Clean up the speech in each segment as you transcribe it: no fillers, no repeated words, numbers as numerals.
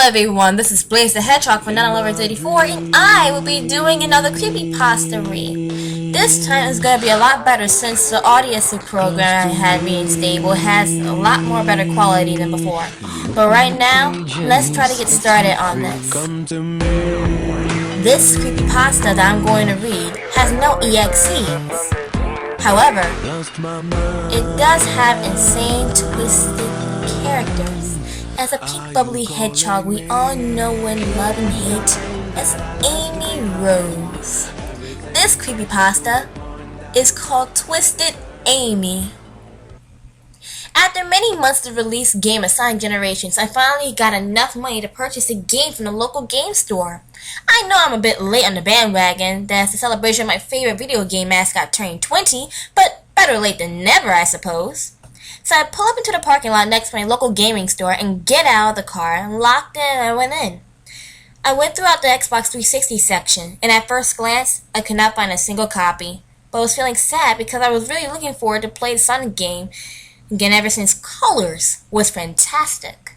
everyone, this is Blaze the Hedgehog from 91134, and I will be doing another CreepyPasta read. This time is going to be a lot better since the audio program I had being stable has a lot more better quality than before. But right now, let's try to get started on this. This CreepyPasta that I'm going to read has no EXEs. However, it does have insane twisted characters. As a pink bubbly hedgehog we all know and love and hate as Amy Rose. This CreepyPasta is called Twisted Amy. After many months to release game of Sonic Generations, I finally got enough money to purchase a game from the local game store. I know I'm a bit late on the bandwagon, that's the celebration of my favorite video game mascot turning 20, but better late than never, I suppose. So I pull up into the parking lot next to my local gaming store and get out of the car, locked in, and I went in. I went throughout the Xbox 360 section, and at first glance, I could not find a single copy. But I was feeling sad because I was really looking forward to play the Sonic game again ever since Colors was fantastic.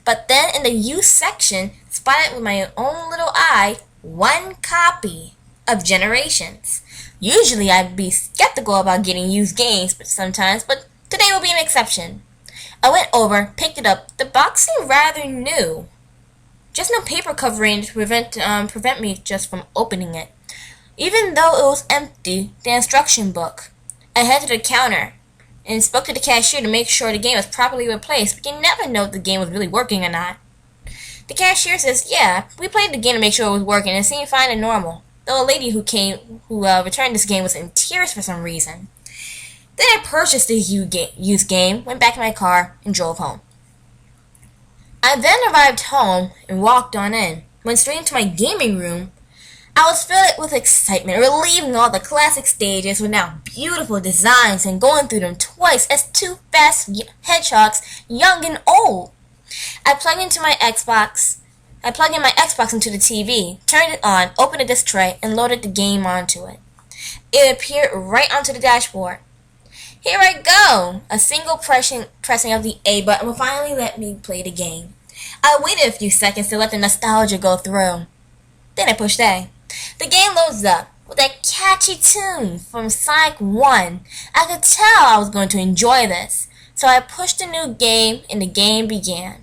But then in the youth section, spotted with my own little eye, one copy of Generations. Usually I'd be skeptical about getting used games sometimes, but today will be an exception. I went over, picked it up. The box seemed rather new. Just no paper covering to prevent me just from opening it. Even though it was empty, the instruction book. I headed to the counter and spoke to the cashier to make sure the game was properly replaced, but you never know if the game was really working or not. The cashier says, yeah, we played the game to make sure it was working and it seemed fine and normal. Though a lady who returned this game was in tears for some reason. Then I purchased this used game, went back in my car, and drove home. I then arrived home and walked on in. Went straight into my gaming room. I was filled with excitement, reliving all the classic stages with now beautiful designs and going through them twice as two fast hedgehogs, young and old. I plugged in my Xbox into the TV, turned it on, opened the disc tray, and loaded the game onto it. It appeared right onto the dashboard. Here I go! A single pressing of the A button will finally let me play the game. I waited a few seconds to let the nostalgia go through. Then I pushed A. The game loads up with that catchy tune from Sonic 1. I could tell I was going to enjoy this, so I pushed the new game and the game began.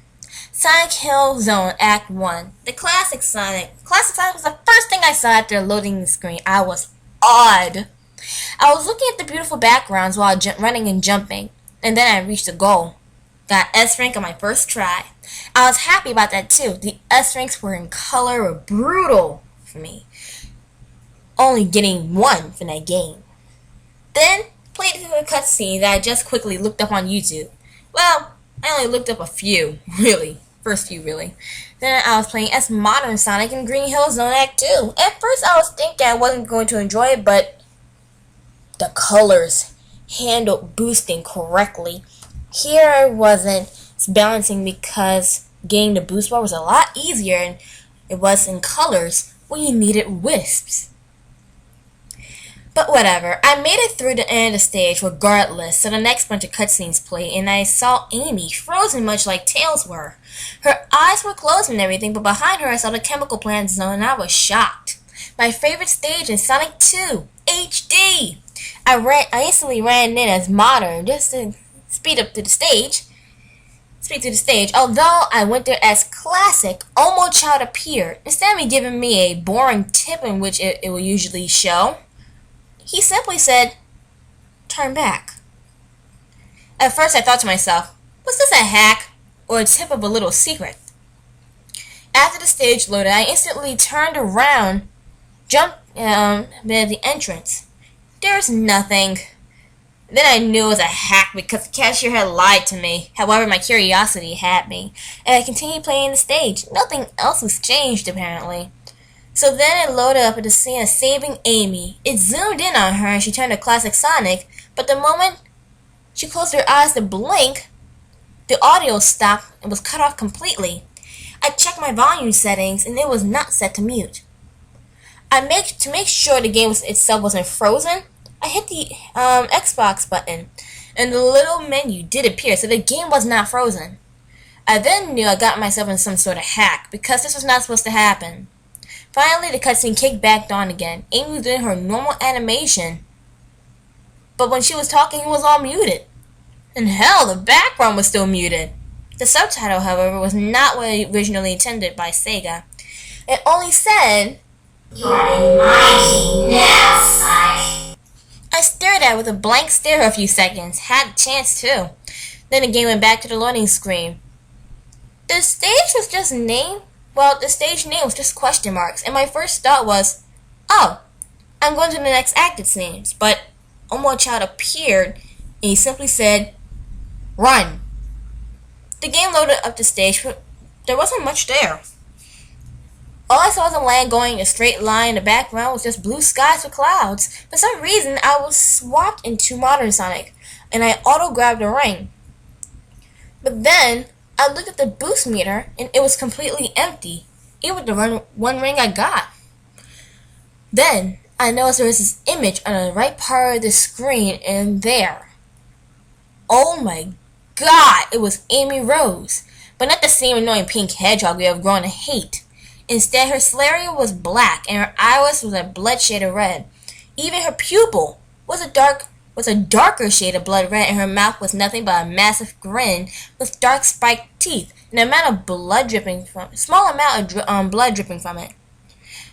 Sonic Hill Zone Act 1. The classic Sonic. Classic Sonic was the first thing I saw after loading the screen. I was awed. I was looking at the beautiful backgrounds while running and jumping, and then I reached the goal. Got S rank on my first try. I was happy about that too. The S ranks were in color, were brutal for me. Only getting 1 for that game. Then played through a cutscene that I just quickly looked up on YouTube. Well, I only looked up a few, really. First few, really. Then I was playing as Modern Sonic in Green Hill Zone Act 2. At first I was thinking I wasn't going to enjoy it, but the colors handled boosting correctly. Here I wasn't balancing because getting the boost bar was a lot easier and it was in colors when you needed wisps. But whatever, I made it through the end of the stage regardless, so the next bunch of cutscenes played and I saw Amy, frozen much like Tails were. Her eyes were closed and everything, but behind her I saw the chemical plant zone and I was shocked. My favorite stage in Sonic 2, HD! I instantly ran in as Modern just to speed to the stage. Although I went there as Classic, Omo Child appeared. Instead of me giving me a boring tip in which it will usually show, he simply said, turn back. At first I thought to myself, was this a hack or a tip of a little secret? After the stage loaded, I instantly turned around, jumped at the entrance. There's nothing. Then I knew it was a hack because the cashier had lied to me. However, my curiosity had me, and I continued playing the stage. Nothing else was changed, apparently. So then it loaded up at the scene of saving Amy. It zoomed in on her and she turned to classic Sonic, but the moment she closed her eyes to blink, the audio stopped and was cut off completely. I checked my volume settings and it was not set to mute. To make sure the game itself wasn't frozen, I hit the Xbox button, and the little menu did appear, so the game was not frozen. I then knew I got myself in some sort of hack, because this was not supposed to happen. Finally, the cutscene kicked back on again. Amy was doing her normal animation, but when she was talking, it was all muted. And hell, the background was still muted. The subtitle, however, was not what originally intended by Sega. It only said, "You are in my game now, Sonic." I stared at it with a blank stare for a few seconds. Had a chance too. Then the game went back to the loading screen. The stage was just named. Well, the stage name was just question marks, and my first thought was, "Oh, I'm going to the next act, it seems." But Omochild appeared, and he simply said, "Run." The game loaded up the stage, but there wasn't much there. All I saw was a land going in a straight line. In the background was just blue skies with clouds. For some reason, I was swapped into Modern Sonic, and I auto-grabbed a ring. But then, I looked at the boost meter, and it was completely empty, even with the one ring I got. Then, I noticed there was this image on the right part of the screen, and there. Oh my god, it was Amy Rose. But not the same annoying pink hedgehog we have grown to hate. Instead, her Slayer was black, and her iris was a blood shade of red. Even her pupil was a darker shade of blood red, and her mouth was nothing but a massive grin with dark spiked teeth, and a small amount of blood dripping from it.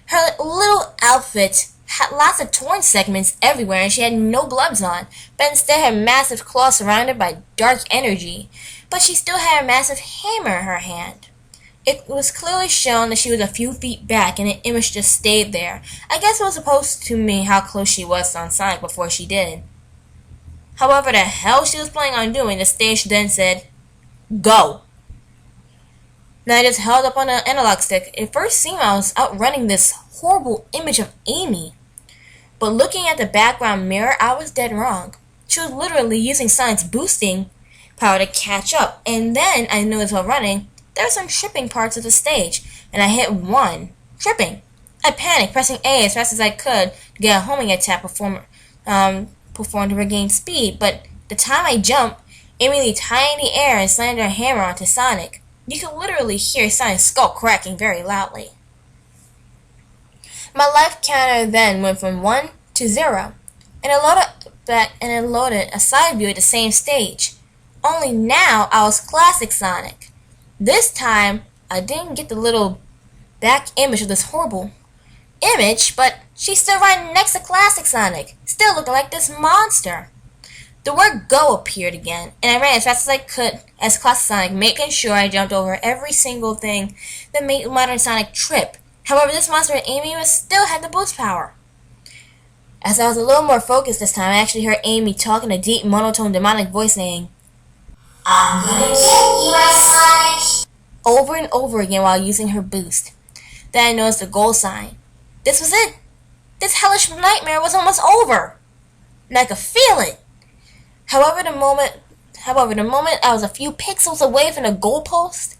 Her little outfit had lots of torn segments everywhere, and she had no gloves on, but instead had massive claws surrounded by dark energy. But she still had a massive hammer in her hand. It was clearly shown that she was a few feet back, and the image just stayed there. I guess it was supposed to mean how close she was on Sonic before she did. However the hell she was planning on doing, the stage then said, "Go." Now I just held up on the analog stick. It first seemed I was outrunning this horrible image of Amy. But looking at the background mirror, I was dead wrong. She was literally using Sonic's boosting power to catch up. And then I noticed while running, there were some tripping parts of the stage, and I hit one. Tripping. I panicked, pressing A as fast as I could to get a homing attack performed to regain speed, but the time I jumped, Amy leaped high in the air and slammed her hammer onto Sonic. You could literally hear Sonic's skull cracking very loudly. My life counter then went from 1 to 0, and it loaded a side view at the same stage. Only now I was Classic Sonic. This time, I didn't get the little back image of this horrible image, but she's still right next to Classic Sonic, still looking like this monster. The word "go" appeared again, and I ran as fast as I could as Classic Sonic, making sure I jumped over every single thing that made Modern Sonic trip. However, this monster and Amy still had the boost power. As I was a little more focused this time, I actually heard Amy talk in a deep, monotone, demonic voice saying, "I'm gonna get you, my Sonic," over and over again while using her boost. Then I noticed the goal sign. This was it. This hellish nightmare was almost over, and I could feel it. However, the moment I was a few pixels away from the goalpost,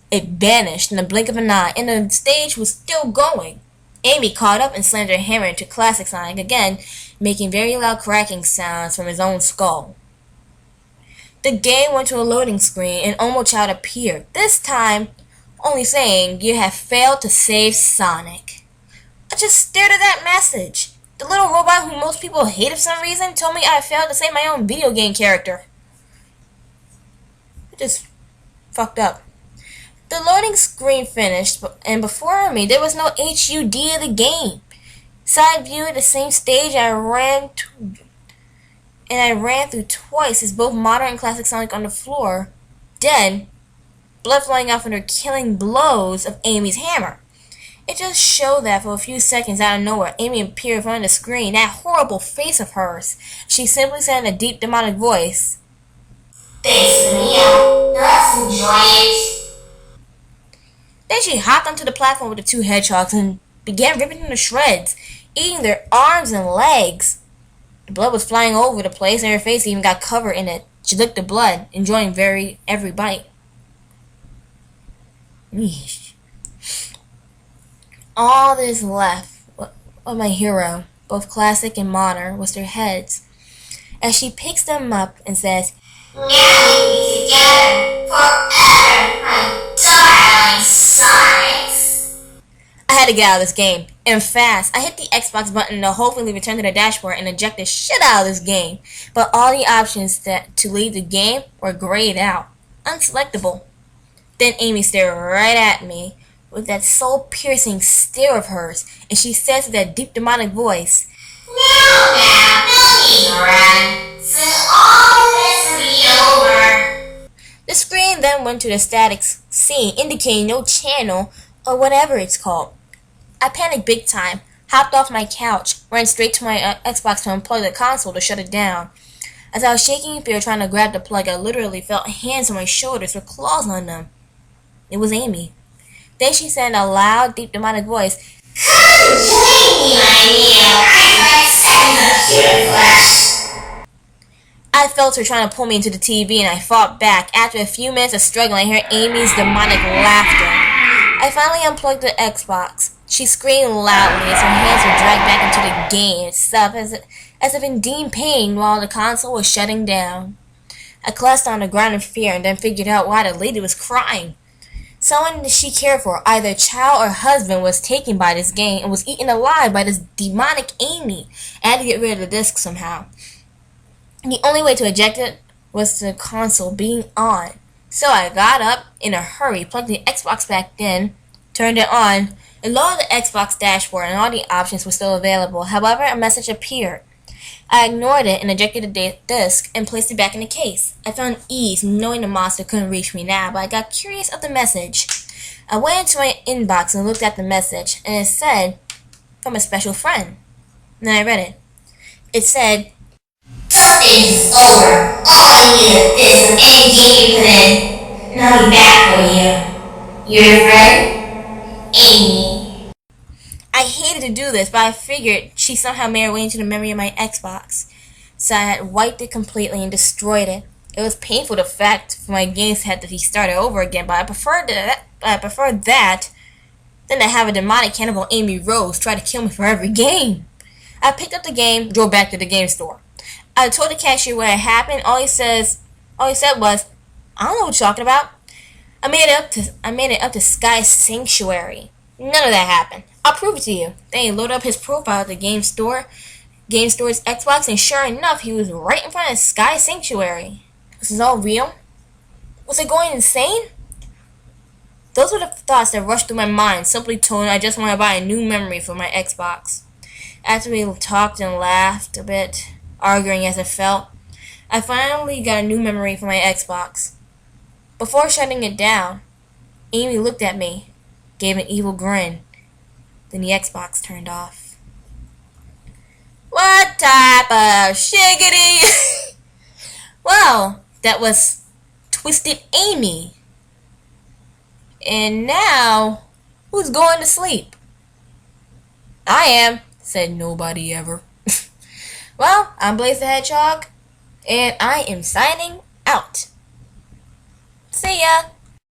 it vanished in the blink of an eye, and the stage was still going. Amy caught up and slammed her hammer into Classic Sonic again, making very loud cracking sounds from his own skull. The game went to a loading screen, and Omochild appeared, this time only saying, "You have failed to save Sonic." I just stared at that message. The little robot who most people hate for some reason told me I failed to save my own video game character. It just fucked up. The loading screen finished, and before me there was no HUD of the game. Side view at the same stage I ran through twice as both Modern and Classic Sonic on the floor, dead, blood flowing out from the killing blows of Amy's hammer. It just showed that for a few seconds out of nowhere, Amy appeared in front of the screen, that horrible face of hers. She simply said in a deep demonic voice, "Thanks, Mia. Let's enjoy it." Then she hopped onto the platform with the two hedgehogs and began ripping them to shreds, eating their arms and legs. The blood was flying all over the place, and her face even got covered in it. She licked the blood, enjoying every bite. Yeesh. All that is left of my hero, both classic and modern, was their heads, as she picks them up and says, "Now we be together forever." had to get out of this game, and fast. I hit the Xbox button to hopefully return to the dashboard and eject the shit out of this game, but all the options to leave the game were grayed out, unselectable. Then Amy stared right at me with that soul-piercing stare of hers, and she says with that deep demonic voice, "Now, no need to run. Soon all this will be over." The screen then went to the static scene indicating no channel or whatever it's called. I panicked big time, hopped off my couch, ran straight to my Xbox to unplug the console to shut it down. As I was shaking in fear trying to grab the plug, I literally felt hands on my shoulders with claws on them. It was Amy. Then she said in a loud, deep, demonic voice, "Come join me, my Neo. I'd like seconds of pure flesh." I felt her trying to pull me into the TV, and I fought back. After a few minutes of struggling, I heard Amy's demonic laughter. I finally unplugged the Xbox. She screamed loudly as her hands were dragged back into the game itself as if in deep pain while the console was shutting down. I collapsed on the ground in fear and then figured out why the lady was crying. Someone she cared for, either a child or husband, was taken by this game and was eaten alive by this demonic Amy. I had to get rid of the disc somehow. The only way to eject it was the console being on. So I got up in a hurry, plugged the Xbox back in, turned it on, and loaded the Xbox dashboard, and all the options were still available. However, a message appeared. I ignored it and ejected the disc and placed it back in the case. I found ease knowing the monster couldn't reach me now, but I got curious of the message. I went into my inbox and looked at the message, and it said, "From a special friend." And then I read it. It said, "Stage is over. All I need is some any game you put in, and I'll be back for you. Your friend, Amy." I hated to do this, but I figured she somehow made her way into the memory of my Xbox. So I had wiped it completely and destroyed it. It was painful, the fact for my games had to be started over again, but I preferred that than to have a demonic cannibal Amy Rose try to kill me for every game. I picked up the game, drove back to the game store. I told the cashier what had happened. All he said was, "I don't know what you're talking about." I made it up to Sky Sanctuary. None of that happened. I'll prove it to you. Then he loaded up his profile at the game store's Xbox, and sure enough, he was right in front of Sky Sanctuary. This is all real? Was I going insane? Those were the thoughts that rushed through my mind, simply told I just want to buy a new memory for my Xbox. After we talked and laughed a bit, arguing as it felt, I finally got a new memory for my Xbox. Before shutting it down, Amy looked at me, gave an evil grin, then the Xbox turned off. What type of shiggity? Well, that was Twisted Amy. And now, who's going to sleep? I am, said nobody ever. Well, I'm Blaze the Hedgehog, and I am signing out. See ya!